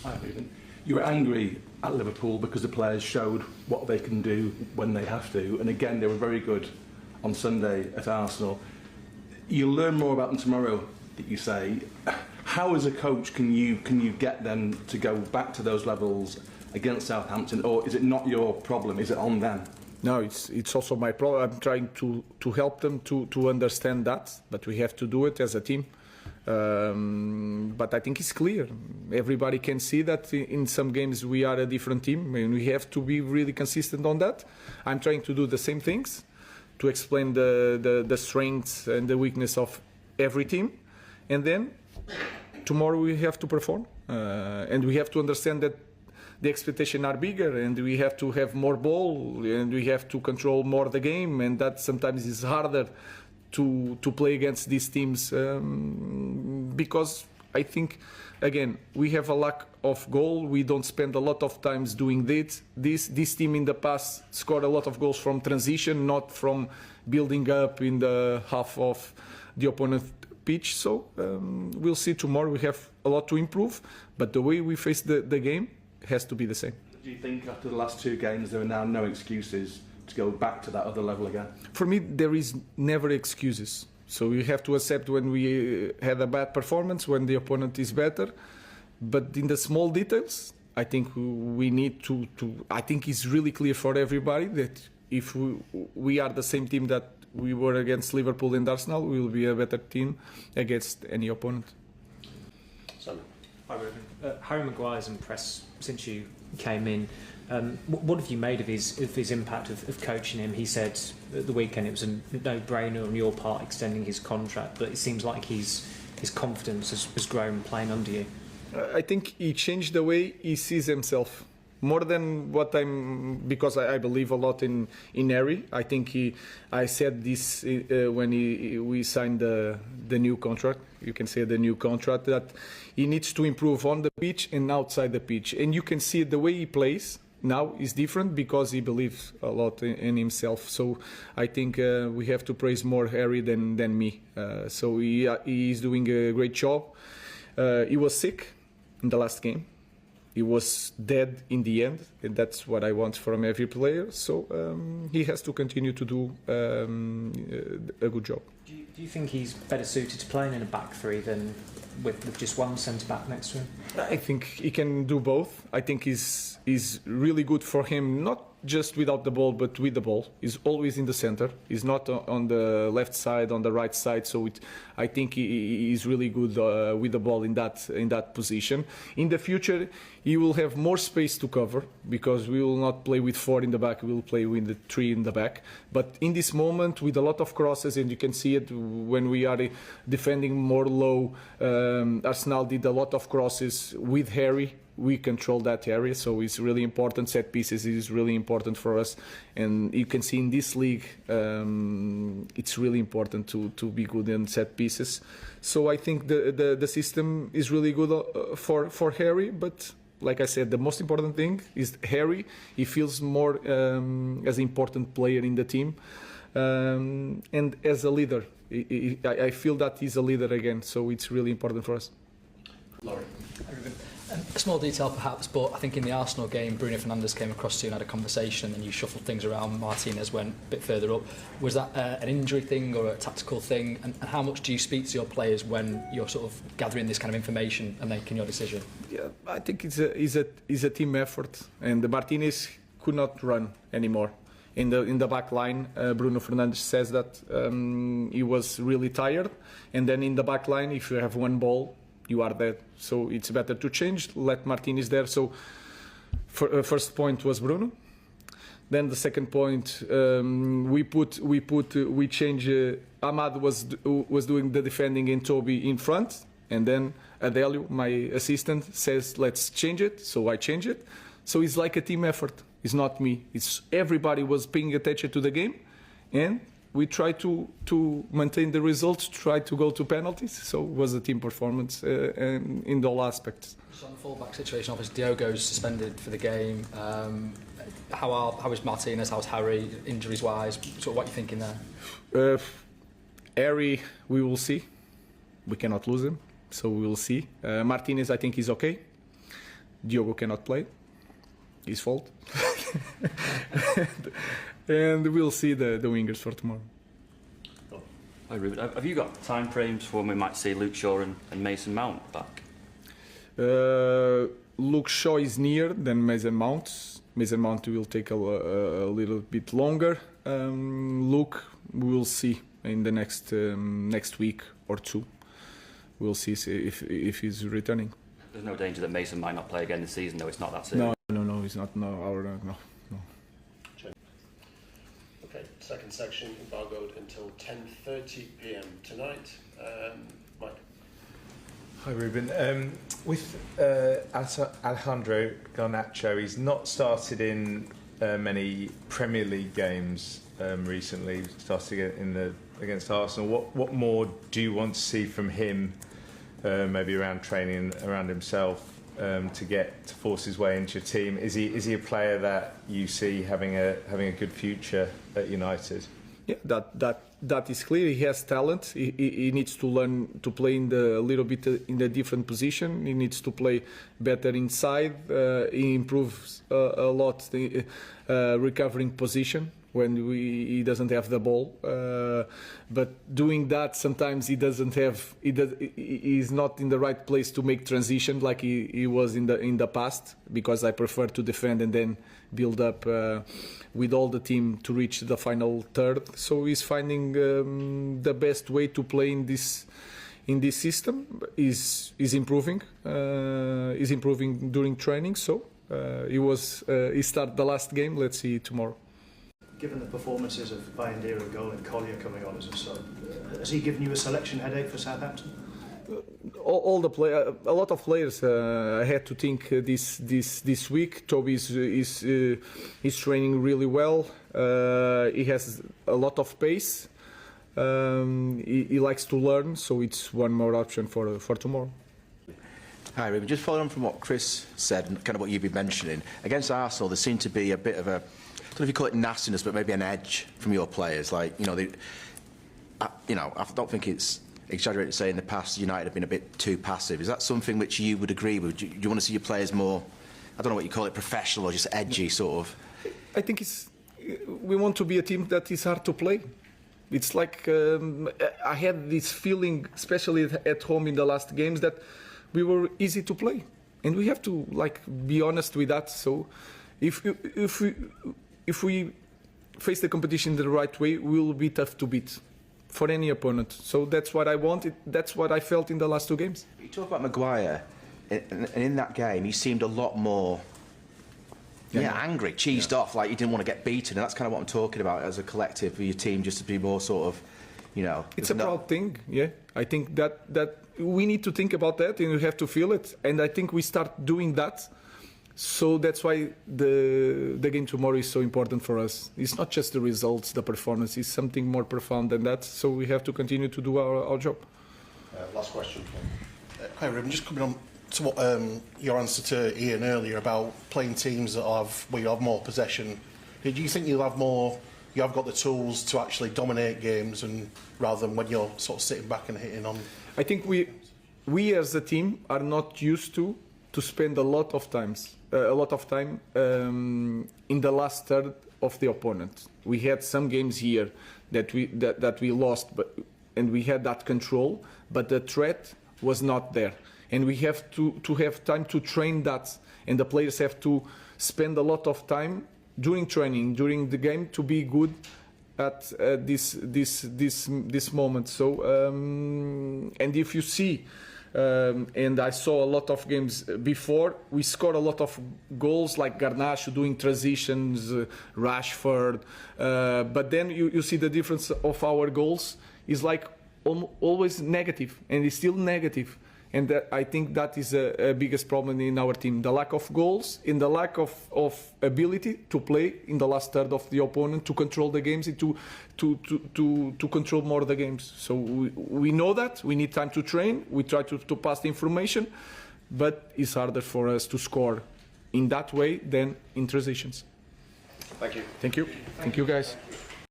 Hi, Rúben. You were angry at Liverpool because the players showed what they can do when they have to, and again they were very good on Sunday at Arsenal. You'll learn more about them tomorrow, that you say. How, as a coach, can you get them to go back to those levels against Southampton, or is it not your problem? Is it on them? No, it's also my problem. I'm trying to help them to understand that, but we have to do it as a team. But I think it's clear. Everybody can see that in some games we are a different team, and we have to be really consistent on that. I'm trying to do the same things to explain the strengths and the weakness of every team, and then tomorrow we have to perform, and we have to understand that the expectations are bigger, and we have to have more ball, and we have to control more the game, and that sometimes is harder to play against these teams, because I think, again, we have a lack of goal. We don't spend a lot of times doing this. This team in the past scored a lot of goals from transition, not from building up in the half of the opponent pitch. So we'll see tomorrow. We have a lot to improve, but the way we face the game has to be the same. Do you think after the last two games there are now no excuses to go back to that other level again? For me, there is never excuses. So you have to accept when we had a bad performance, when the opponent is better. But in the small details, I think we need to I think it's really clear for everybody that if we are the same team that we were against Liverpool and Arsenal, we will be a better team against any opponent. Hi, Rúben. Harry Maguire's impressed since you came in. What have you made of his impact of coaching him? He said at the weekend it was a no-brainer on your part extending his contract, but it seems like his confidence has grown playing under you. I think he changed the way he sees himself. More than what because I believe a lot in Harry. I think I said this when we signed the new contract. You can say the new contract, that he needs to improve on the pitch and outside the pitch. And you can see the way he plays now is different because he believes a lot in himself. So I think we have to praise more Harry than me. So he is doing a great job. He was sick in the last game. He was dead in the end, and that's what I want from every player. So he has to continue to do a good job. Do you think he's better suited to playing in a back three than with just one centre back next to him? I think he can do both. I think is really good for him, not just without the ball, but with the ball. He's always in the center. He's not on the left side, on the right side. So I think he is really good with the ball in that position. In the future, he will have more space to cover because we will not play with 4 in the back. We will play with the 3 in the back. But in this moment, with a lot of crosses, and you can see it when we are defending more low, Arsenal did a lot of crosses with Harry. We control that area, so it's really important. Set pieces is really important for us, and you can see in this league it's really important to be good in set pieces. So I think the system is really good for Harry, but like I said, the most important thing is Harry. He feels more as an important player in the team, and as a leader. I feel that he's a leader again, so it's really important for us. Laurie. A small detail perhaps, but I think in the Arsenal game, Bruno Fernandes came across to you and had a conversation, and you shuffled things around. Martinez went a bit further up. Was that an injury thing or a tactical thing? And how much do you speak to your players when you're sort of gathering this kind of information and making your decision? Yeah, I think it's a team effort, and Martinez could not run anymore. In the back line, Bruno Fernandes says that he was really tired, and then in the back line, if you have one ball, you are dead. So it's better to change, let Martinez there. So first point was Bruno. Then the second point, we change. Ahmad was doing the defending and Toby in front, and then Adelio, my assistant, says let's change it. So I change it. So it's like a team effort. It's not me. It's everybody was paying attention to the game, and we try to maintain the results, try to go to penalties. So it was a team performance in all aspects. So on the full-back situation, obviously Diogo's suspended for the game. How is Martinez? How's Harry, injuries-wise? So what are you thinking there? Harry, we will see. We cannot lose him, so we will see. Martinez, I think, is okay. Diogo cannot play. His fault. And we'll see the wingers for tomorrow. Hi Rúben, have you got time frames for when we might see Luke Shaw and Mason Mount back? Luke Shaw is near than Mason Mount. Mason Mount will take a little bit longer. Luke, we will see in the next week or two. We'll see if he's returning. There's no danger that Mason might not play again this season, though. It's not that serious. No, he's not. No. Okay, second section embargoed until 10:30 p.m. tonight. Mike. Hi Rúben. With Alejandro Garnacho, he's not started in many Premier League games recently. Starting against Arsenal. What more do you want to see from him? Maybe around training, around himself, to force his way into your team. Is he a player that you see having a good future at United? Yeah, that is clear. He has talent. He needs to learn to play a little bit in a different position. He needs to play better inside. He improves a lot the recovering position when he doesn't have the ball. But doing that, sometimes he's not in the right place to make transition like he was in the past, because I prefer to defend and then build up with all the team to reach the final third. So he's finding the best way to play in this system. Is improving. Is improving during training. So he started the last game. Let's see tomorrow. Given the performances of Bayandera goal and Collier coming on as a sub, has he given you a selection headache for Southampton? A lot of players. I had to think this week. Toby is training really well. He has a lot of pace. He likes to learn, so it's one more option for tomorrow. Hi, Rúben. Just following on from what Chris said and kind of what you've been mentioning, against Arsenal, there seemed to be a bit of a, I don't know if you call it nastiness, but maybe an edge from your players. Like, I don't think it's exaggerated to say in the past United have been a bit too passive. Is that something which you would agree with? Do you want to see your players more, I don't know what you call it, professional or just edgy sort of? I think we want to be a team that is hard to play. It's like I had this feeling, especially at home in the last games, that we were easy to play, and we have to be honest with that. So if we face the competition the right way, we will be tough to beat for any opponent. So that's what I wanted. That's what I felt in the last two games. You talk about Maguire, and in that game, he seemed a lot more angry, cheesed off, like he didn't want to get beaten. And that's kind of what I'm talking about as a collective for your team, just to be more sort of, It's a proud thing, yeah. I think that we need to think about that, and we have to feel it. And I think we start doing that. So that's why the game tomorrow is so important for us. It's not just the results, the performance. It's something more profound than that. So we have to continue to do our job. Last question. Hi, Rúben. Just coming on to what your answer to Ian earlier about playing teams where you have more possession. Do you think you have got the tools to actually dominate games, and rather than when you're sort of sitting back and hitting on? I think we as a team are not used to spend a lot of time in the last third of the opponent. We had some games here that we lost, and we had that control, but the threat was not there. And we have to have time to train that, and the players have to spend a lot of time during training, during the game, to be good at this moment. So and if you see. And I saw a lot of games before. We scored a lot of goals, like Garnacho doing transitions, Rashford. But then you see the difference of our goals is like always negative, and it's still negative. And I think that is a biggest problem in our team: the lack of goals, and the lack of ability to play in the last third of the opponent, to control the games, and to control more the games. So we know that we need time to train. We try to pass the information, but it's harder for us to score in that way than in transitions. Thank you. Thank you. Thank you, guys.